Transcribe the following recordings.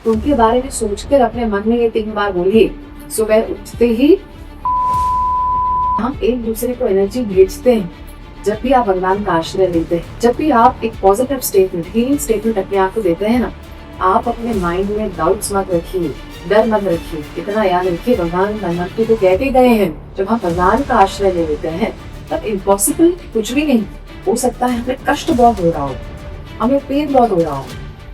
उनके बारे में सोचकर अपने मन में ये 3 बार बोलिए। सुबह उठते ही हम एक दूसरे को एनर्जी भेजते हैं। जब भी आप भगवान का आश्रय लेते हैं, जब भी आप एक पॉजिटिव स्टेटमेंट, हीलिंग स्टेटमेंट अपने आप को देते हैं ना, आप अपने माइंड में डाउट्स मत रखिए, डर मत रखिए। इतना याद रखिए, भगवान धनवंतरी को कह के गए हैं, जब हम भगवान का आश्रय ले लेते हैं तब इम्पॉसिबल कुछ भी नहीं हो सकता है। हमें कष्ट बहुत हो रहा हो, हमें पेन बहुत हो रहा हो,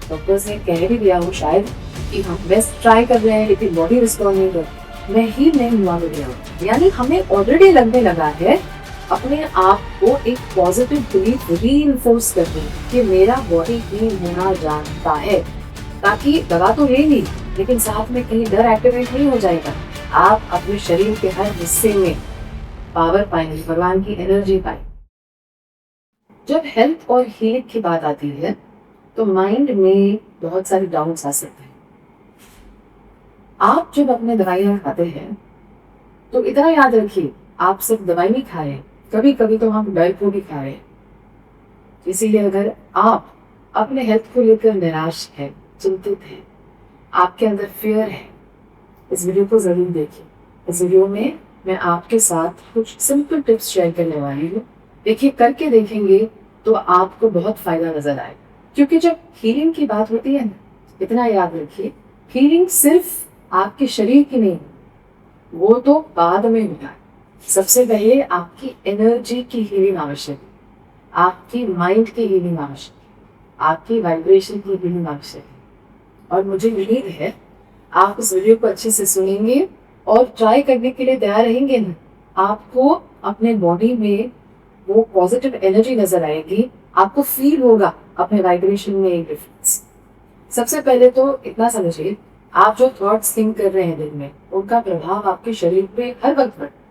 डॉक्टर्स ने कह भी दिया हो शायद कि हम बेस्ट ट्राई कर रहे हैं लेकिन बॉडी रिस्पॉन्ड नहीं कर, मैं ही नहीं हुआ मिल, यानी हमें ऑलरेडी लगने लगा है अपने आप को एक पॉजिटिव बिलीफ रीइंफोर्स करने कि मेरा बॉडी हील होना जानता है, ताकि दवा तो लेंगी लेकिन साथ में कहीं डर एक्टिवेट नहीं हो जाएगा। आप अपने शरीर के हर हिस्से में पावर पाएंगे, भगवान की एनर्जी पाएंगे। जब हेल्थ और हीलिंग की बात आती है तो माइंड में बहुत सारे डाउट्स आ सकते हैं। आप जब अपने दवाइयाँ खाते हैं तो इतना याद रखिए, आप सिर्फ दवाई नहीं खा रहे, कभी कभी तो हम डर को भी खा रहे हैं। इसीलिए अगर आप अपने हेल्थ को लेकर निराश है, चिंतित है, आपके अंदर फियर है, इस वीडियो को जरूर देखिए। इस वीडियो में मैं आपके साथ कुछ सिंपल टिप्स शेयर करने वाली हूँ। देखिए, करके देखेंगे तो आपको बहुत फायदा नजर आएगा। क्योंकि जब हीलिंग की बात होती है ना, इतना याद रखिए, हीलिंग सिर्फ आपके शरीर की नहीं, वो तो बाद में होता है। सबसे पहले आपकी एनर्जी की हीलिंग आवश्यक है, आपकी माइंड की हीलिंग आवश्यक है, आपकी वाइब्रेशन की हीलिंग आवश्यक है। और मुझे उम्मीद है आप इस वीडियो को अच्छे से सुनेंगे और ट्राई करने के लिए तैयार रहेंगे ना, आपको अपने बॉडी में वो पॉजिटिव एनर्जी नजर आएगी, आपको फील होगा अपने वाइब्रेशन में एक डिफरेंस। सबसे पहले तो इतना समझिए, आप जो थॉट्स थिंक कर रहे हैं दिन में, उनका प्रभाव आपके शरीर पे हर वक्त पड़ता है।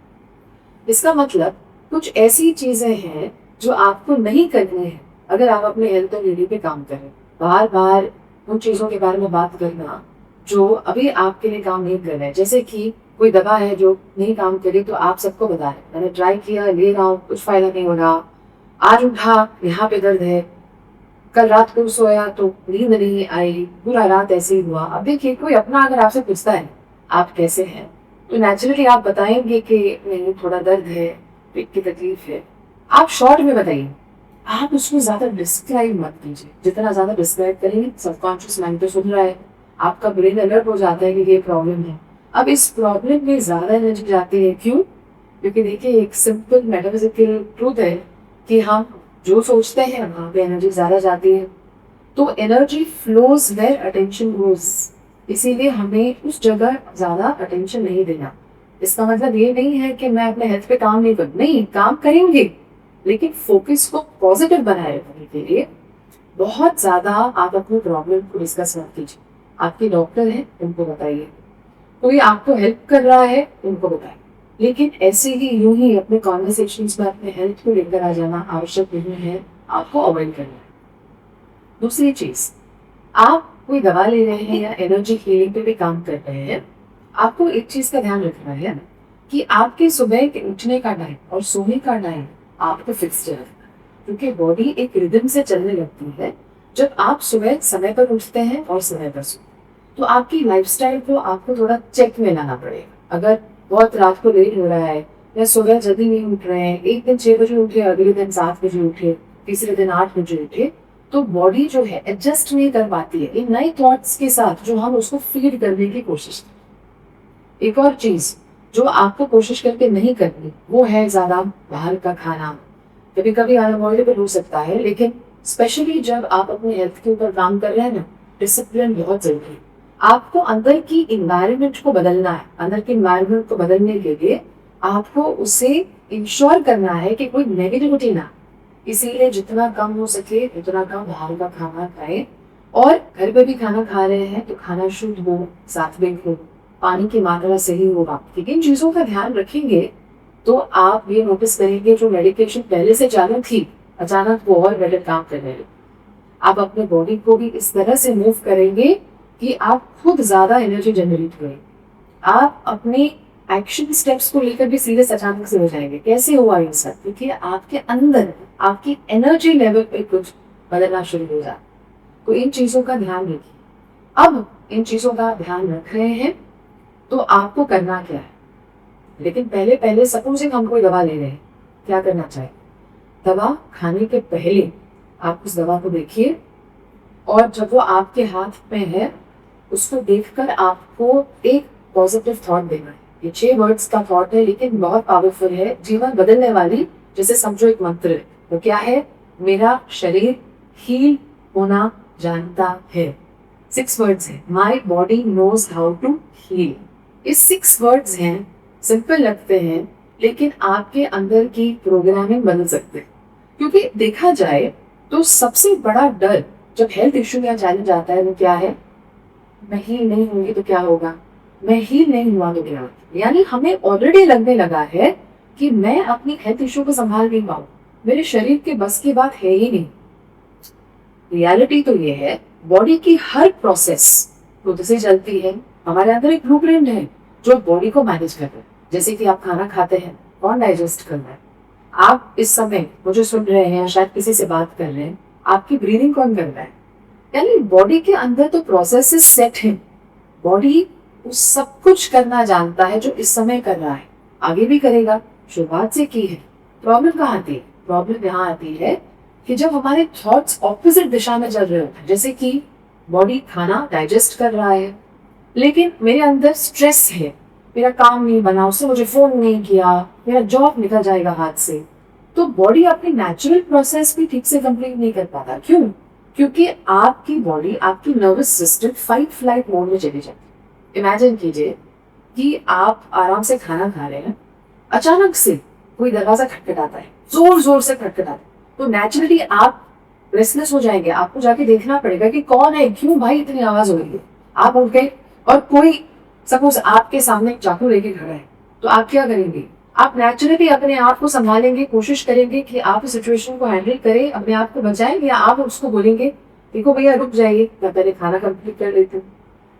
इसका मतलब कुछ ऐसी चीजें हैं जो आपको नहीं करनी है अगर आप अपने हेल्थ और हीलिंग पे काम करें। बार बार उन चीजों के बारे में बात करना जो अभी आपके लिए काम नहीं कर रहे हैं, जैसे कि कोई दवा है जो नहीं काम करे तो आप सबको बता रहे, मैंने ट्राई किया, ले रहा हूँ, कुछ फायदा नहीं हो रहा, आज उठा यहाँ पे दर्द है, कल रात को सोया तो नींद नहीं आई, पूरा रात ऐसे ही हुआ। अब देखिए, कोई अपना अगर आपसे पूछता है आप कैसे हैं तो नेचुरली आप बताएंगे कि नहीं, थोड़ा दर्द है, पेट की तकलीफ है। आप शॉर्ट में बताइए, आप उसको ज्यादा डिस्क्राइब मत कीजिए। जितना ज्यादा डिस्क्राइब करेंगे सबकॉन्शियस माइंड तो सुन रहा है, आपका ब्रेन अलर्ट हो जाता है कि ये प्रॉब्लम है। अब इस प्रॉब्लम में ज्यादा एनर्जी जाती है, क्यों? क्योंकि देखिए, एक सिंपल मेटाफिजिकल ट्रूथ है कि हम जो सोचते हैं वहां पे एनर्जी ज्यादा जाती है। तो energy flows where attention goes, इसीलिए हमें उस जगह ज्यादा अटेंशन नहीं देना। इसका मतलब ये नहीं है कि मैं अपने हेल्थ पे काम नहीं करूँ, नहीं, काम करेंगे, लेकिन फोकस को पॉजिटिव बनाए रखने के लिए बहुत ज्यादा आप अपनी प्रॉब्लम को डिस्कस मत कीजिए। आपके डॉक्टर हैं, उनको बताइए, कोई आपको हेल्प कर रहा है, उनको बताइए, लेकिन ऐसे ही यूं ही अपने कॉन्वर्सेशंस में अपने हेल्थ को लेकर आ जाना आवश्यक नहीं है, आपको अवॉइड करना है। दूसरी चीज, आप कोई दवा ले रहे हैं या एनर्जी हीलिंग पे भी काम कर रहे हैं, आपको एक चीज का ध्यान रखना है कि आपके सुबह के उठने का टाइम और सोने का टाइम आपको फिक्स रखना है। क्योंकि बॉडी एक रिदम से चलने लगती है जब आप सुबह समय पर उठते हैं और समय पर सोते हैं। तो आपकी लाइफस्टाइल को आपको थोड़ा चेक में लाना पड़ेगा। अगर बहुत रात को लेट हो रहा है या सुबह जल्दी नहीं उठ रहे हैं, एक दिन 6 बजे उठे, अगले दिन 7 बजे उठे, तीसरे दिन 8 बजे उठे, तो बॉडी जो है एडजस्ट नहीं कर पाती है इन नए थॉट्स के साथ जो हम उसको फीड करने की कोशिश करते हैं। एक और चीज जो आपको कोशिश करके नहीं करनी, वो है ज्यादा बाहर का खाना। कभी कभी अनअवॉइडेबल हो सकता है, लेकिन स्पेशली जब आप अपने हेल्थ के ऊपर काम कर रहे हैं ना, डिसिप्लिन बहुत जरूरी है। आपको अंदर की इन्वायरमेंट को बदलना है। अंदर के इन्वायरमेंट को बदलने के लिए आपको उसे इंश्योर करना है कि कोई नेगेटिविटी ना, इसीलिए जितना कम हो सके उतना कम बाहर का खाना खाएं। और घर पे भी खाना खा रहे हैं तो खाना शुद्ध हो, सात्विक हो, पानी की मात्रा सही हो। आप इन चीजों का ध्यान रखेंगे तो आप ये नोटिस करेंगे जो मेडिकेशन पहले से चालू थी, अचानक वो और बेटर काम करने लगी। आप अपने बॉडी को भी इस तरह से मूव करेंगे कि आप खुद ज्यादा एनर्जी जनरेट करें। आप अपने एक्शन स्टेप्स को लेकर भी सीरियस अचानक से हो जाएंगे। कैसे हुआ ये सब? क्योंकि आपके अंदर आपकी एनर्जी लेवल पे कुछ बदलना शुरू हो जाए। तो इन चीजों का ध्यान रखिए। अब इन चीज़ों का ध्यान रख रहे हैं तो आपको करना क्या है। लेकिन पहले पहले सपोजिंग हम कोई दवा ले रहे हैं, क्या करना चाहिए? दवा खाने के पहले आप उस दवा को देखिए और जब वो आपके हाथ में है उसको देखकर आपको एक पॉजिटिव थॉट देना है। ये 6 वर्ड्स का थॉट है लेकिन बहुत पावरफुल है, जीवन बदलने वाली। जैसे समझो एक मंत्र है, वो क्या है? मेरा शरीर हील होना जानता है। 6 वर्ड्स है, my body knows how to heal. ये 6 वर्ड्स हैं, सिंपल लगते हैं लेकिन आपके अंदर की प्रोग्रामिंग बदल सकते हैं। क्योंकि देखा जाए तो सबसे बड़ा डर जब हेल्थ इश्यू या चैलेंज आता है वो क्या है? मैं हील नहीं होंगी तो क्या होगा, मैं हील नहीं हुआ तो क्या होगा। यानी हमें ऑलरेडी लगने लगा है कि मैं अपनी हेल्थ इश्यू को संभाल नहीं पाऊँ, मेरे शरीर के बस की बात है ही नहीं। रियलिटी तो ये है, बॉडी की हर प्रोसेस खुद से चलती है। हमारे अंदर एक ब्लूप्रिंट है जो बॉडी को मैनेज कर रहा है। जैसे कि आप खाना खाते हैं, कौन डाइजेस्ट कर रहा है? आप इस समय मुझे सुन रहे हैं, शायद किसी से बात कर रहे हैं, आपकी ब्रीदिंग कौन कर रहा है? यानी बॉडी के अंदर तो प्रोसेसेस सेट हैं। बॉडी उस सब कुछ करना जानता है जो इस समय कर रहा है, आगे भी करेगा, शुरुआत से की है। प्रॉब्लम कहाँ आती है? प्रॉब्लम यहाँ आती है कि जब हमारे थॉट्स ऑपोजिट दिशा में चल रहे होते हैं। जैसे कि बॉडी खाना डाइजेस्ट कर रहा है लेकिन मेरे अंदर स्ट्रेस है, मेरा काम नहीं बना, उससे मुझे फोन नहीं किया, मेरा जॉब निकल जाएगा हाथ से, तो बॉडी अपनी नेचुरल प्रोसेस भी ठीक से कंप्लीट नहीं कर पाता। क्यों? क्योंकि आपकी बॉडी, आपकी nervous system fight flight mode में चली जाती है। इमेजिन कीजिए कि आप आराम से खाना खा रहे हैं, अचानक से कोई दरवाजा खटखटाता है, जोर जोर से खटखटाता है, तो नेचुरली आप रेस्टलेस हो जाएंगे। आपको जाके देखना पड़ेगा कि कौन है, क्यों भाई इतनी आवाज हो रही है। आप उठ गए और कोई सपोज आपके सामने चाकू लेके खड़ा है, तो आप क्या करेंगे? आप नेचुरली अपने आप को संभालेंगे, कोशिश करेंगे कि आप इस सिचुएशन को हैंडल करें, अपने आप को बचाएं, या आप उसको बोलेंगे देखो भैया रुक जाइए, मैं पहले खाना कंप्लीट कर लेती हूँ।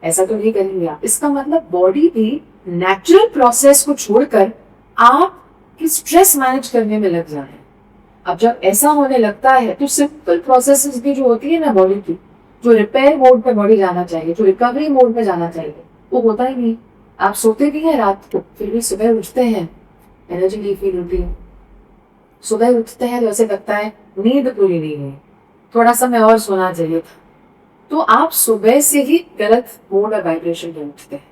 ऐसा तो नहीं करेंगे आप। इसका मतलब बॉडी भी नेचुरल प्रोसेस को छोड़कर आप की स्ट्रेस मैनेज करने में लग जाए। अब जब ऐसा होने लगता है तो सिंपल प्रोसेसेस भी जो होती है ना बॉडी की, जो रिपेयर मोड पे बॉडी जाना चाहिए, जो रिकवरी मोड पे जाना चाहिए, वो होता ही नहीं। आप सोते भी हैं रात को, फिर भी सुबह उठते हैं एनर्जी नहीं फील होती है। सुबह उठते हैं तो ऐसे लगता है नींद पूरी नहीं हुई, थोड़ा समय और सोना चाहिए था। तो आप सुबह से ही गलत मोड और वाइब्रेशन में उठते हैं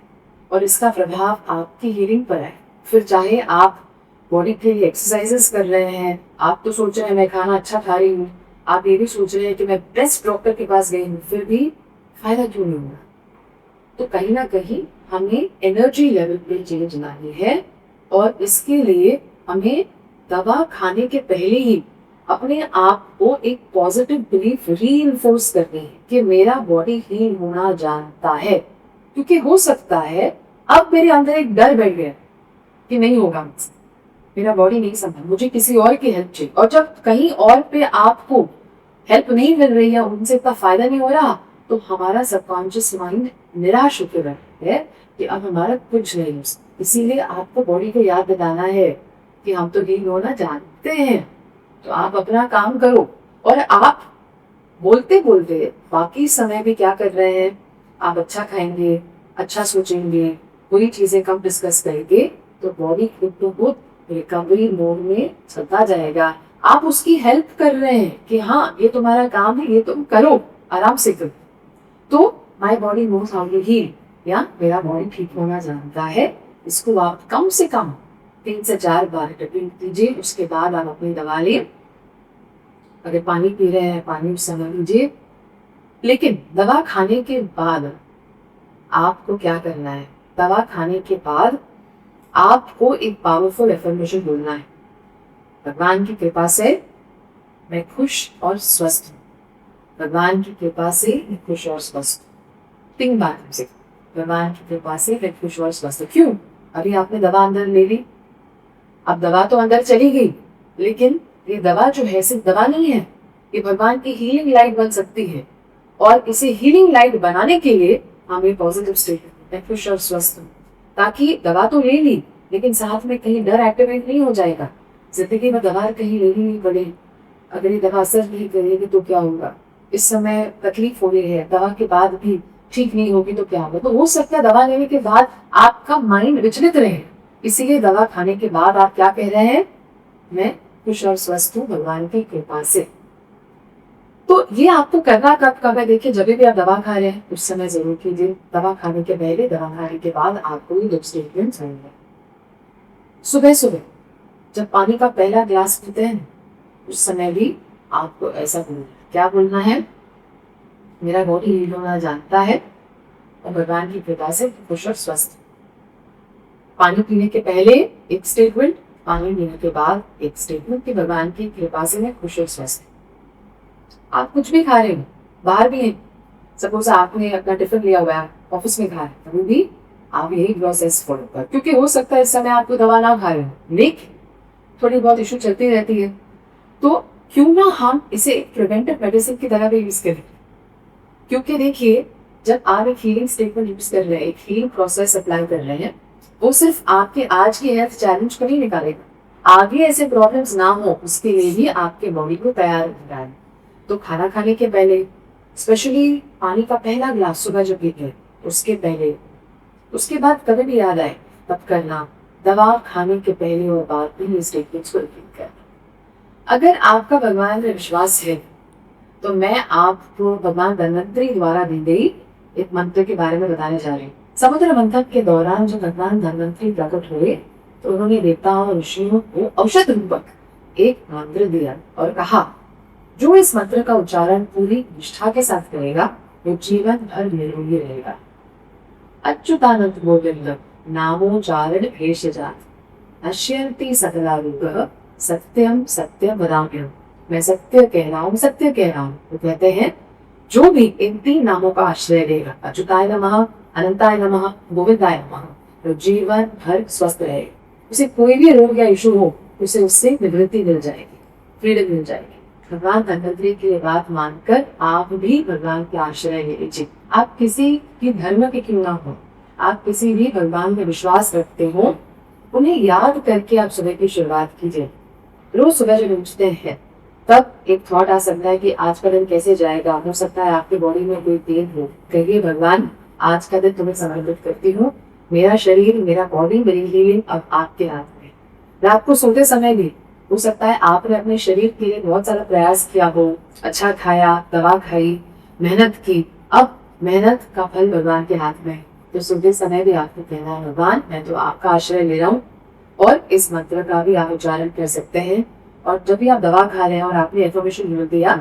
और इसका प्रभाव आपकी हीलिंग पर है। फिर चाहे आप बॉडी के लिए एक्सरसाइजेस कर रहे हैं, आप तो सोच रहे हैं मैं खाना अच्छा खा रही हूँ, आप ये भी सोच रहे हैं कि मैं बेस्ट डॉक्टर के पास गई हूँ, फिर भी फायदा क्यों नहीं हुआ? तो कहीं ना कहीं हमें एनर्जी लेवल पे चेंज लानी है और इसके लिए हमें दवा खाने के पहले ही अपने आप को एक पॉजिटिव बिलीफ रीइंफोर्स करनी है कि मेरा बॉडी हील होना जानता है। क्योंकि हो सकता है अब मेरे अंदर एक डर बैठ गया कि नहीं होगा मुझसे, मेरा बॉडी नहीं संभल, मुझे किसी और की हेल्प चाहिए। और जब कहीं और पे आपको हेल्प नहीं मिल रही है, उनसे इतना फायदा नहीं हो रहा, तो हमारा सबकॉन्शियस माइंड निराश होकर रहता है कि अब हमारा कुछ नहीं हो सकता। इसीलिए आपको बॉडी को याद दिलाना है कि हम तो हील होना जानते हैं, तो आप अपना काम करो। और आप बोलते बोलते बाकी समय भी क्या कर रहे हैं? आप अच्छा खाएंगे, अच्छा सोचेंगे, पूरी चीजें कम डिस्कस करेंगे, तो बॉडी खुद ब खुद रिकवरी मोड में चलता जाएगा। आप उसकी हेल्प कर रहे हैं कि हाँ ये तुम्हारा काम है, ये तुम करो, आराम से करो। तो my body knows how to heal, या मेरा बॉडी ठीक होना जानता है, इसको आप कम से कम 3 से 4 बार रिपीट कीजिए। उसके बाद आप अपनी दवा लें। अगर पानी पी रहे हैं, पानी समझ लीजिए। लेकिन दवा खाने के बाद आपको क्या करना है? दवा खाने के बाद आपको एक पावरफुल एफर्मेशन बोलना है। भगवान की कृपा से मैं खुश और स्वस्थ हूँ। भगवान की कृपा से मैं खुश और स्वस्थ हूँ। 3 बार से भगवान की कृपा से मैं खुश और स्वस्थ हूँ। क्यों? अभी आपने दवा अंदर ले ली, अब दवा तो अंदर चली गई, लेकिन ये दवा जो है सिर्फ दवा नहीं है, ये भगवान की हीलिंग लाइट बन सकती है। और इसे हीलिंग लाइट बनाने के लिए हमें पॉजिटिव स्टेट मैं खुश और स्वस्थ हूँ। ताकि दवा तो ले ली लेकिन साथ में कहीं डर एक्टिवेट नहीं हो जाएगा, जिंदगी में दवा कहीं लेनी नहीं पड़े, अगर ये दवा असर नहीं करेगी तो क्या होगा? इस समय तकलीफ हो रही है, दवा के बाद भी ठीक नहीं होगी तो क्या होगा। तो हो सकता है दवा लेने के बाद आपका माइंड विचलित रहे, इसीलिए दवा खाने के बाद आप क्या कह रहे हैं, मैं खुश और स्वस्थ हूँ भगवान की कृपा से। तो ये आपको करना कब है, देखिए जब भी आप दवा खा रहे हैं उस समय जरूर कीजिए, दवा खाने के पहले, दवा खाने के बाद आपको ये 2 स्टेटमेंट चाहिए। सुबह सुबह जब पानी का पहला ग्लास पीते हैं उस समय भी आपको ऐसा बोलना है, क्या बोलना है, मेरा बॉडी हील होना जानता है और भगवान की कृपा से खुश और स्वस्थ। पानी पीने के पहले एक स्टेटमेंट, पानी पीने के बाद एक स्टेटमेंट कि भगवान की कृपा से मैं खुश और स्वस्थ। आप कुछ भी खा रहे हो, बाहर भी हैं, सपोज आपने अपना टिफिन लिया हुआ है, ऑफिस में खा रहे, तभी भी आप यही प्रोसेस फॉलो कर, क्योंकि हो सकता है इस समय आपको दवा ना खा रहे हो लेकिन थोड़ी बहुत इशू चलती रहती है, तो क्यों ना हम इसे प्रिवेंटिव मेडिसिन की तरह भी यूज करें। क्योंकि देखिए जब आप एक हीलिंग स्टेटमेंट यूज कर रहे हैं, एक हीलिंग प्रोसेस अप्लाई कर रहे हैं, वो सिर्फ आपके आज के हेल्थ चैलेंज को नहीं निकालेगा, आगे ऐसे प्रॉब्लम्स ना हो उसके लिए भी आपके बॉडी को तैयार रखना है। तो खाना खाने के पहले, स्पेशली पानी का पहला ग्लास सुबह जो पीते हैं उसके पहले, उसके बाद कभी भी याद आए तब करना, दवा खाने के पहले और बाद में ये स्टेटमेंट्स को रिपीट करना। अगर आपका भगवान में विश्वास है तो मैं आपको भगवान धन्वंतरी द्वारा दी गई एक मंत्र के बारे में बताने जा रही हूँ। समुद्र मंथन के दौरान जब भगवान धन्वंतरी प्रकट हुए तो उन्होंने देवताओं और ऋषियों को औषध रूपक एक मंत्र दिया और कहा, जो इस मंत्र का उच्चारण पूरी निष्ठा के साथ करेगा वो जीवन भर निरोगी रहेगा। अच्युतानंद गोविंद नामोच्चारण भेषजात नश्यन्ति सकला रोगः सत्यम सत्यम वदाम्यहम्। मैं सत्य कह रहा हूँ, सत्य कह रहा हूँ। वो कहते हैं जो भी इन 3 नामों का आश्रय लेगा, अच्युताय नमः, अनंताय नमः, गोविंदाय नमः, तो जीवन भर स्वस्थ रहेगा। उसे कोई भी रोग या इशू हो उसे उससे निवृत्ति मिल जाएगी, फ्रीडम मिल जाएगी। भगवान धन्वंतरी की बात मानकर आप भी भगवान के आश्रय ले लीजिए। आप किसी भी धर्म के क्यों ना हो, आप किसी भी भगवान में विश्वास रखते हो, उन्हें याद करके आप सुबह की शुरुआत कीजिए। रोज सुबह जब उठते हैं तब एक थॉट आ सकता है कि आज का दिन कैसे जाएगा। हो सकता है आपकी बॉडी में कोई पेन हो, कहिए भगवान आज का दिन तुम्हें समर्पित करती हूँ, मेरा शरीर, मेरा बॉडी, मेरी हीलिंग अब आपके हाथ में। रात को सोते समय भी हो सकता है आपने अपने शरीर के लिए बहुत सारा प्रयास किया हो, अच्छा खाया, दवा खाई, मेहनत की, अब मेहनत का फल भगवान के हाथ में है। तो सोते समय भी आपको कहना है, भगवान मैं तो आपका आश्रय ले रहा हूँ, और इस मंत्र का भी आप उच्चारण कर सकते हैं। और जब भी आप दवा खा रहे हैं और आपने इन्फॉर्मेशन मिल दिया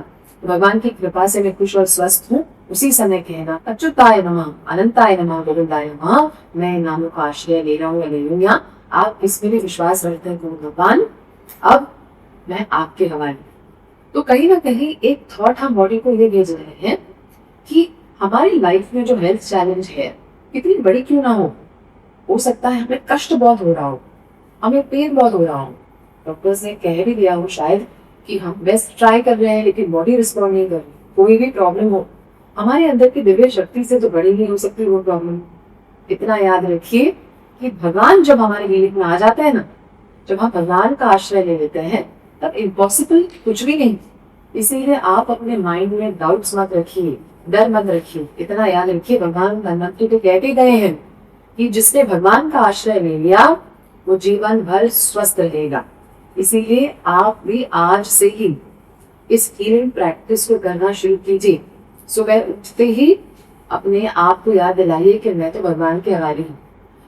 भगवान की कृपा से मैं खुश और स्वस्थ हूँ, उसी समय कहना अच्युताय नमः, अनंताय नमः, गोविंदाय नमः, मैं इन नामों का आश्रय ले रहा हूँ या ले लूंगा। आप इसमें भी विश्वास रखते हैं भगवान अब मैं आपके हवाले। तो कहीं ना कहीं एक थॉट हम बॉडी को ये भेज रहे हैं कि हमारी लाइफ में जो हेल्थ चैलेंज है कितनी बड़ी क्यों ना हो सकता है हमें कष्ट बहुत हो रहा हो, हमें पेन बहुत हो रहा हो, डॉक्टर्स ने कह भी दिया हो शायद कि हम बेस्ट ट्राई कर रहे हैं लेकिन बॉडी रिस्पॉन्ड नहीं कर रही, कोई भी प्रॉब्लम हो, हमारे अंदर की दिव्य शक्ति से तो बड़ी नहीं हो सकती वो प्रॉब्लम। इतना याद रखिए कि भगवान जब हमारे हीलिंग में आ जाते हैं ना, जब हम भगवान का आश्रय ले लेते हैं तब इम्पॉसिबल कुछ भी नहीं। इसीलिए आप अपने माइंड में डाउट्स मत रखिए, डर मत रखिए, इतना याद रखिए भगवान धन्वंतरी तो कह के गए हैं कि जिसने भगवान का आश्रय ले लिया वो जीवन भर स्वस्थ रहेगा। इसीलिए आप भी आज से ही इस हीलिंग प्रैक्टिस को करना शुरू कीजिए। सुबह उठते ही अपने आप को याद दिलाइए कि मैं तो भगवान के हवाले हूँ।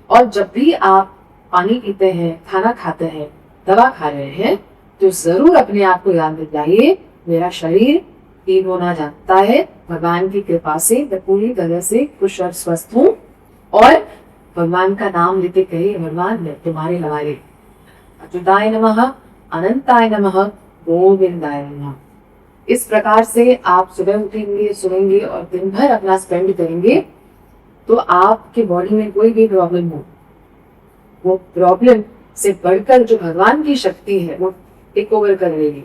और जब भी आप पानी पीते हैं, खाना खाते हैं, दवा खा रहे हैं, तो जरूर अपने आप को याद दिलाइए मेरा शरीर ठीक होना जानता है, भगवान की कृपा से मैं पूरी तरह से खुश और स्वस्थ हूँ। और भगवान का नाम लेते कहिए भगवान मैं तुम्हारे हवाले, अच्युताय नमः, अनंताय नमः, गोविंदाय नमः। इस प्रकार से आप सुबह उठेंगे, सोएंगे और दिन भर अपना स्पेंड करेंगे तो आपके बॉडी में कोई भी प्रॉब्लम हो, वो प्रॉब्लम से बढ़कर जो भगवान की शक्ति है वो टेक ओवर कर लेगी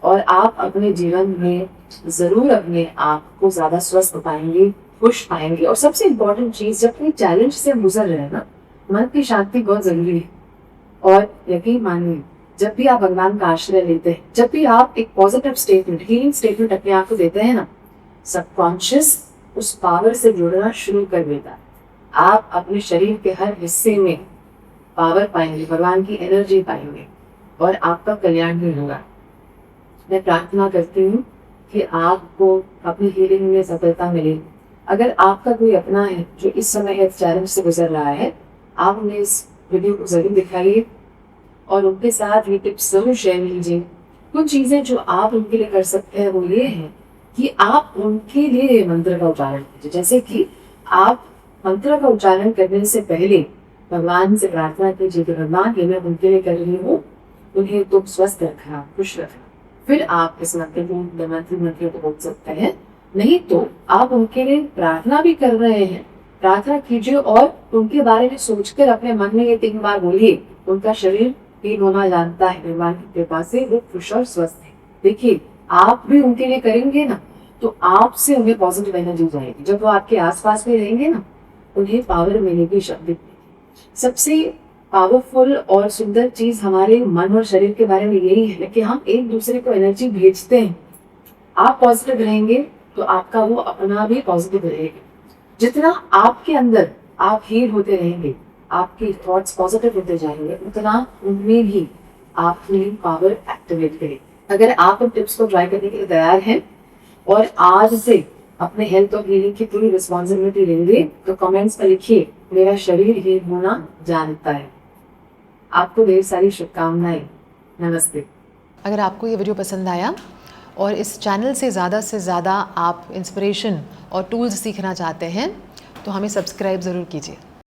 और आप अपने जीवन में जरूर अपने आप को ज्यादा स्वस्थ पाएंगे, खुश पाएंगे। और सबसे इम्पोर्टेंट चीज, जब कोई चैलेंज से हम गुजर रहे हैं ना, मन की शांति बहुत जरूरी है। और यकीन मानिए जब भी आप भगवान का आश्रय लेते हैं, जब भी आप एक पॉजिटिव स्टेटमेंट, हीलिंग स्टेटमेंट अपने आप को देते हैं ना, सबकॉन्शियस उस पावर से जुड़ना शुरू कर देता। आप अपने शरीर के हर हिस्से में पावर पाएंगे, भगवान की एनर्जी पाएंगे और आपका कल्याण भी होगा। मैं प्रार्थना करती हूँ कि आपको अपनी हीलिंग में सफलता मिले। अगर आपका कोई अपना है जो इस समय हेल्थ चैलेंज से गुजर रहा है, आप उन्हें इस वीडियो को जरूर दिखाइए और उनके साथ ये टिप्स जरूर शेयर कीजिए। कुछ चीजें जो आप उनके लिए कर सकते हैं वो ये है कि आप उनके लिए मंत्र का उच्चारण कीजिए। जैसे कि आप मंत्र का उच्चारण करने से पहले भगवान से प्रार्थना कीजिए कि भगवान ये मैं उनके लिए कर रही हूँ, उन्हें तुम स्वस्थ रखना, खुश रखना। फिर आप इस मंत्र को बोल सकते हैं। नहीं तो आप उनके लिए प्रार्थना भी कर रहे हैं, प्रार्थना कीजिए और उनके बारे में सोचकर अपने मन में ये 3 बार बोलिए, उनका शरीर ठीक होना जानता है, भगवान की कृपा से वो खुश और स्वस्थ है। देखिए, आप भी उनके लिए करेंगे ना तो आपसे उन्हें पॉजिटिव एनर्जी जाएगी। जब वो आपके आसपास में रहेंगे ना, उन्हें पावर मिलेगी, शक्ति। सबसे पावरफुल और सुंदर चीज हमारे मन और शरीर के बारे में यही है कि हम एक दूसरे को एनर्जी भेजते हैं। आप पॉजिटिव रहेंगे तो आपका वो अपना भी पॉजिटिव रहेगा। जितना आपके अंदर आप हील होते रहेंगे, आपके थॉट्स पॉजिटिव होते जाएंगे, उतना उनमें भी आपकी पावर एक्टिवेट करेगी। अगर आप उन टिप्स को ट्राई करने के लिए तैयार हैं और आज से अपने हेल्थ और हीलिंग की पूरी रिस्पॉन्सिबिलिटी लेंगे तो कमेंट्स में लिखिए, मेरा शरीर हील होना जानता है। आपको ढेर सारी शुभकामनाएं। नमस्ते। अगर आपको ये वीडियो पसंद आया और इस चैनल से ज़्यादा आप इंस्पिरेशन और टूल्स सीखना चाहते हैं तो हमें सब्सक्राइब ज़रूर कीजिए।